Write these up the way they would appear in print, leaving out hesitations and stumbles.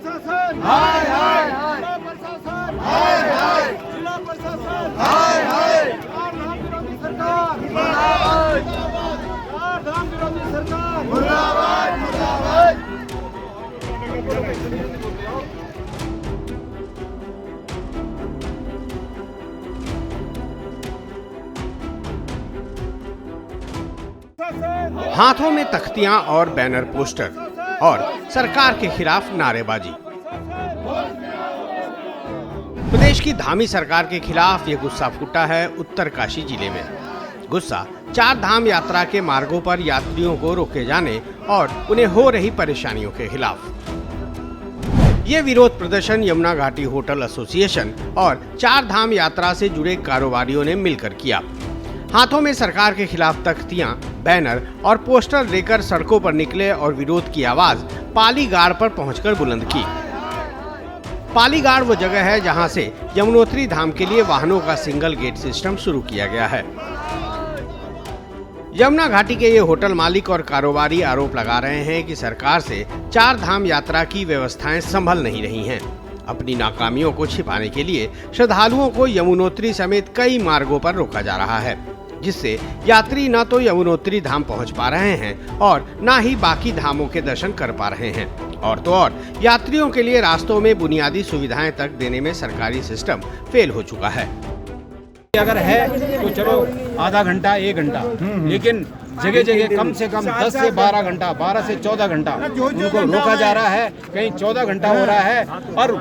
प्रशासन हाय हाय, जिला प्रशासन हाय हाय, जिला प्रशासन हाय हाय, चार धाम विरोधी सरकार मुर्दाबाद, चार धाम विरोधी सरकार मुर्दाबाद, मुर्दाबाद। हाथों में तख्तियां और बैनर पोस्टर और सरकार के खिलाफ नारेबाजी। प्रदेश की धामी सरकार के खिलाफ ये गुस्सा फूटा है उत्तरकाशी जिले में। गुस्सा चार धाम यात्रा के मार्गों पर यात्रियों को रोके जाने और उन्हें हो रही परेशानियों के खिलाफ। ये विरोध प्रदर्शन यमुना घाटी होटल एसोसिएशन और चार धाम यात्रा से जुड़े कारोबारियों ने मिलकर किया। हाथों में सरकार के खिलाफ तख्तियां, बैनर और पोस्टर लेकर सड़कों पर निकले और विरोध की आवाज पालीगाड़ पर पहुंचकर बुलंद की। पालीगाड़ वो जगह है जहां से यमुनोत्री धाम के लिए वाहनों का सिंगल गेट सिस्टम शुरू किया गया है। यमुना घाटी के ये होटल मालिक और कारोबारी आरोप लगा रहे हैं कि सरकार से चार धाम यात्रा की व्यवस्थाएं संभल नहीं रही हैं। अपनी नाकामियों को छिपाने के लिए श्रद्धालुओं को यमुनोत्री समेत कई मार्गों पर रोका जा रहा है, जिससे यात्री न तो यमुनोत्री धाम पहुंच पा रहे हैं और न ही बाकी धामों के दर्शन कर पा रहे हैं। और तो और यात्रियों के लिए रास्तों में बुनियादी सुविधाएं तक देने में सरकारी सिस्टम फेल हो चुका है। अगर है तो चलो आधा घंटा 1 घंटा, लेकिन जगह जगह कम से कम 10 से 12 घंटा, 12 से 14 घंटा उनको रोका जा रहा है। कहीं 14 घंटा हो रहा है और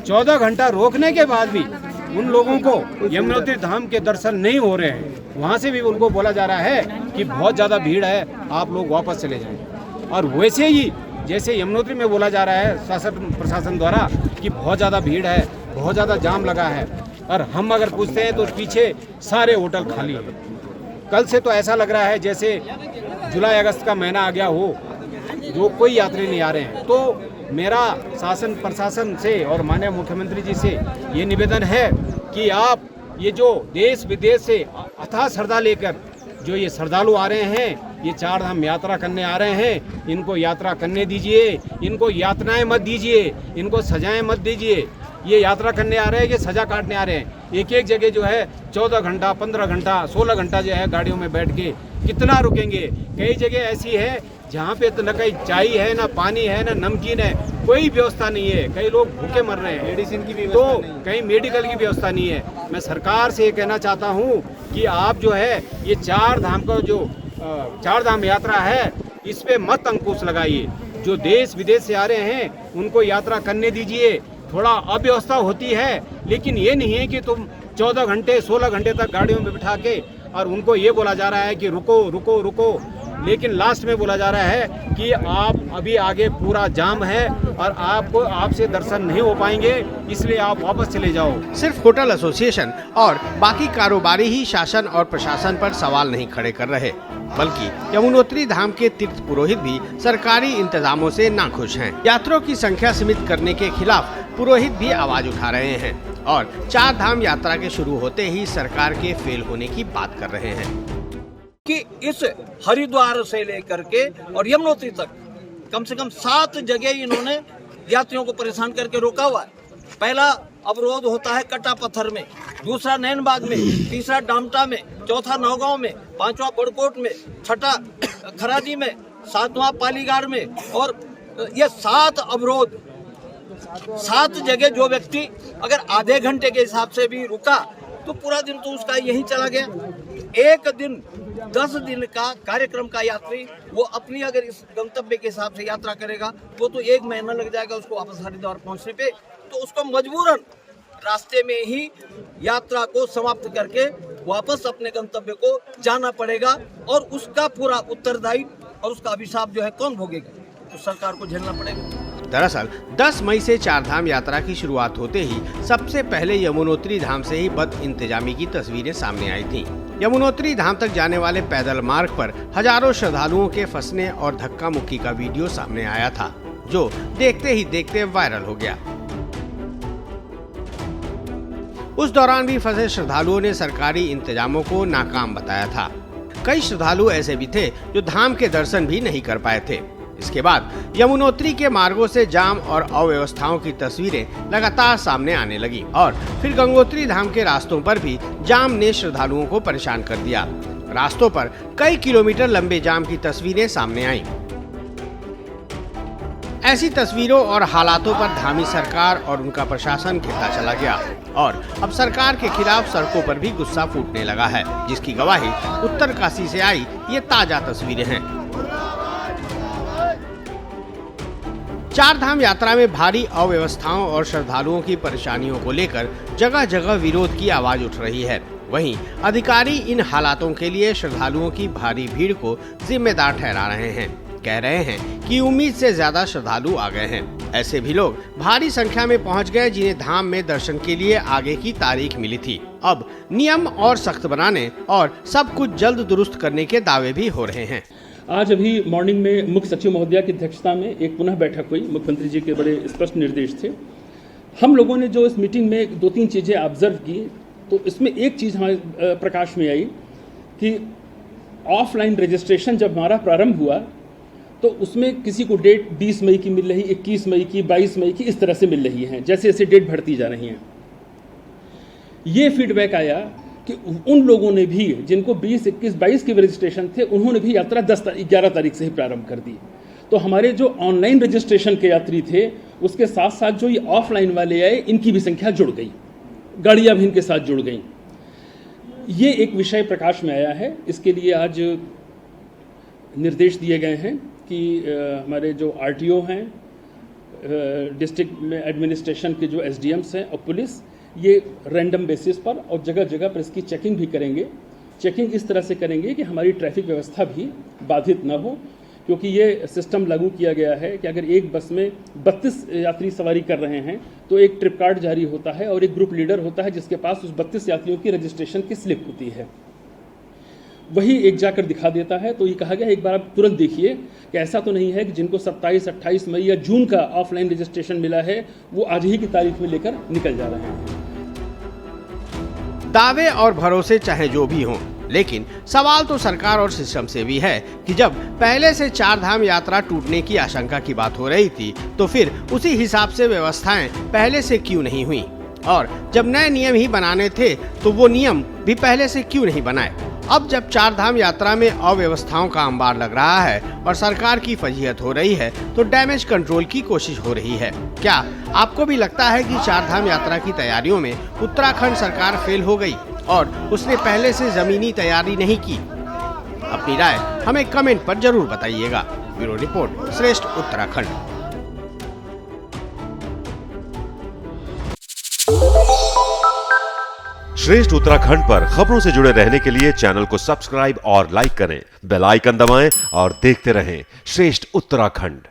14 घंटा रोकने के बाद भी उन लोगों को यमुनोत्री धाम के दर्शन नहीं हो रहे हैं। वहाँ से भी उनको बोला जा रहा है कि बहुत ज़्यादा भीड़ है, आप लोग वापस चले जाएं। और वैसे ही जैसे यमुनोत्री में बोला जा रहा है शासन प्रशासन द्वारा कि बहुत ज़्यादा भीड़ है, बहुत ज़्यादा जाम लगा है, और हम अगर पूछते हैं तो पीछे सारे होटल खाली हैं। कल से तो ऐसा लग रहा है जैसे जुलाई अगस्त का महीना आ गया हो, जो कोई यात्री नहीं आ रहे हैं। तो मेरा शासन प्रशासन से और माननीय मुख्यमंत्री जी से ये निवेदन है कि आप ये जो देश विदेश से अथाह श्रद्धा लेकर जो ये श्रद्धालु आ रहे हैं, ये चार धाम यात्रा करने आ रहे हैं, इनको यात्रा करने दीजिए, इनको यातनाएं मत दीजिए, इनको सजाएं मत दीजिए। ये यात्रा करने आ रहे हैं, ये सजा काटने आ रहे हैं। एक एक जगह जो है 14 घंटा, 15 घंटा, 16 घंटा जो है गाड़ियों में बैठ के कितना रुकेंगे। कई जगह ऐसी है जहाँ पे तो न कहीं चाय है, ना पानी है, ना नमकीन है, कोई व्यवस्था नहीं है। कई लोग भूखे मर रहे हैं, मेडिसिन की भी तो कहीं मेडिकल की व्यवस्था नहीं है। मैं सरकार से ये कहना चाहता हूँ कि आप जो है ये चार धाम का जो चार धाम यात्रा है, इस पे मत अंकुश लगाइए। जो देश विदेश से आ रहे हैं उनको यात्रा करने दीजिए। थोड़ा अव्यवस्था होती है, लेकिन ये नहीं है कि तुम 14 घंटे 16 घंटे तक गाड़ियों में बिठा के और उनको ये बोला जा रहा है कि रुको रुको रुको, लेकिन लास्ट में बोला जा रहा है कि आप अभी आगे पूरा जाम है और आपसे दर्शन नहीं हो पाएंगे, इसलिए आप वापस चले जाओ। सिर्फ होटल एसोसिएशन और बाकी कारोबारी ही शासन और प्रशासन पर सवाल नहीं खड़े कर रहे, बल्कि यमुनोत्री धाम के तीर्थ पुरोहित भी सरकारी इंतजामों से नाखुश हैं। यात्रियों की संख्या सीमित करने के खिलाफ पुरोहित भी आवाज उठा रहे हैं और चार धाम यात्रा के शुरू होते ही सरकार के फेल होने की बात कर रहे हैं कि इस हरिद्वार से लेकर के और यमुनोत्री तक कम से कम 7 जगह इन्होंने यात्रियों को परेशान करके रोका हुआ है। पहला अवरोध होता है कट्टा पत्थर में, दूसरा नैनबाग में, तीसरा डामटा में, चौथा नौगांव में, पांचवा बड़कोट में, छठा खराजी में, सातवां पालीगाड़ में। और ये 7 अवरोध, 7 जगह जो व्यक्ति अगर आधे घंटे के हिसाब से भी रुका तो पूरा दिन तो उसका यहीं चला गया। एक दिन 10 दिन का कार्यक्रम का यात्री वो अपनी अगर इस गंतव्य के हिसाब से यात्रा करेगा वो तो 1 महीना लग जाएगा उसको वापस हरिद्वार पहुंचने पे। तो उसको मजबूरन रास्ते में ही यात्रा को समाप्त करके वापस अपने गंतव्य को जाना पड़ेगा, और उसका पूरा उत्तरदायित्व और उसका अभिशाप जो है कौन भोगेगा? तो सरकार को झेलना पड़ेगा। दरअसल 10 मई से चार धाम यात्रा की शुरुआत होते ही सबसे पहले यमुनोत्री धाम से ही बद इंतजामी की तस्वीरें सामने आई थीं। यमुनोत्री धाम तक जाने वाले पैदल मार्ग पर हजारों श्रद्धालुओं के फंसने और धक्का मुक्की का वीडियो सामने आया था, जो देखते ही देखते वायरल हो गया। उस दौरान भी फंसे श्रद्धालुओं ने सरकारी इंतजामों को नाकाम बताया था। कई श्रद्धालु ऐसे भी थे जो धाम के दर्शन भी नहीं कर पाए थे। इसके बाद यमुनोत्री के मार्गों से जाम और अव्यवस्थाओं की तस्वीरें लगातार सामने आने लगी और फिर गंगोत्री धाम के रास्तों पर भी जाम ने श्रद्धालुओं को परेशान कर दिया। रास्तों पर कई किलोमीटर लंबे जाम की तस्वीरें सामने आईं। ऐसी तस्वीरों और हालातों पर धामी सरकार और उनका प्रशासन घिरता चला गया और अब सरकार के खिलाफ सड़कों पर भी गुस्सा फूटने लगा है, जिसकी गवाही उत्तरकाशी से आई ये ताजा तस्वीरें हैं। चार धाम यात्रा में भारी अव्यवस्थाओं और श्रद्धालुओं की परेशानियों को लेकर जगह जगह विरोध की आवाज उठ रही है। वहीं अधिकारी इन हालातों के लिए श्रद्धालुओं की भारी भीड़ को जिम्मेदार ठहरा रहे हैं। कह रहे हैं कि उम्मीद से ज्यादा श्रद्धालु आ गए हैं। ऐसे भी लोग भारी संख्या में पहुंच गए जिन्हें धाम में दर्शन के लिए आगे की तारीख मिली थी। अब नियम और सख्त बनाने और सब कुछ जल्द दुरुस्त करने के दावे भी हो रहे हैं। आज अभी मॉर्निंग में मुख्य सचिव महोदया की अध्यक्षता में एक पुनः बैठक हुई। मुख्यमंत्री जी के बड़े स्पष्ट निर्देश थे। हम लोगों ने जो इस मीटिंग में 2-3 चीज़ें ऑब्जर्व की, तो इसमें एक चीज़ हमारे प्रकाश में आई कि ऑफलाइन रजिस्ट्रेशन जब हमारा प्रारंभ हुआ तो उसमें किसी को डेट 20 मई की मिल रही, 21 मई की, 22 मई की, इस तरह से मिल रही हैं, जैसे जैसे डेट बढ़ती जा रही हैं। ये फीडबैक आया कि उन लोगों ने भी जिनको 20, 21, 22 के रजिस्ट्रेशन थे, उन्होंने भी यात्रा 11 तारीख से ही प्रारंभ कर दी। तो हमारे जो ऑनलाइन रजिस्ट्रेशन के यात्री थे, उसके साथ साथ जो ये ऑफलाइन वाले आए, इनकी भी संख्या जुड़ गई, गाड़ियाँ भी इनके साथ जुड़ गई। ये एक विषय प्रकाश में आया है। इसके लिए आज निर्देश दिए गए हैं कि हमारे जो आरटीओ हैं, डिस्ट्रिक्ट में एडमिनिस्ट्रेशन के जो एसडीएम्स हैं और पुलिस, ये रैंडम बेसिस पर और जगह जगह पर इसकी चेकिंग भी करेंगे। चेकिंग इस तरह से करेंगे कि हमारी ट्रैफिक व्यवस्था भी बाधित न हो, क्योंकि ये सिस्टम लागू किया गया है कि अगर एक बस में 32 यात्री सवारी कर रहे हैं तो एक ट्रिप कार्ड जारी होता है और एक ग्रुप लीडर होता है जिसके पास उस 32 यात्रियों की रजिस्ट्रेशन की स्लिप होती है। वही एक जाकर दिखा देता है। तो ये कहा गया एक बार आप तुरंत देखिए कि ऐसा तो नहीं है कि जिनको 27, 28 मई या जून का ऑफलाइन रजिस्ट्रेशन मिला है वो आज ही की तारीख में लेकर निकल जा रहे हैं। दावे और भरोसे चाहे जो भी हों, लेकिन सवाल तो सरकार और सिस्टम से भी है कि जब पहले से चार धाम यात्रा टूटने की आशंका की बात हो रही थी तो फिर उसी हिसाब से व्यवस्थाएं पहले से क्यों नहीं हुई, और जब नए नियम ही बनाने थे तो वो नियम भी पहले से क्यों नहीं बनाए। अब जब चार धाम यात्रा में अव्यवस्थाओं का अंबार लग रहा है और सरकार की फजीहत हो रही है तो डैमेज कंट्रोल की कोशिश हो रही है। क्या आपको भी लगता है कि चार धाम यात्रा की तैयारियों में उत्तराखंड सरकार फेल हो गई और उसने पहले से जमीनी तैयारी नहीं की? अपनी राय हमें कमेंट पर जरूर बताइएगा। ब्यूरो रिपोर्ट, श्रेष्ठ उत्तराखंड। श्रेष्ठ उत्तराखंड पर खबरों से जुड़े रहने के लिए चैनल को सब्सक्राइब और लाइक करें, बेल आइकन दबाएं और देखते रहें श्रेष्ठ उत्तराखंड।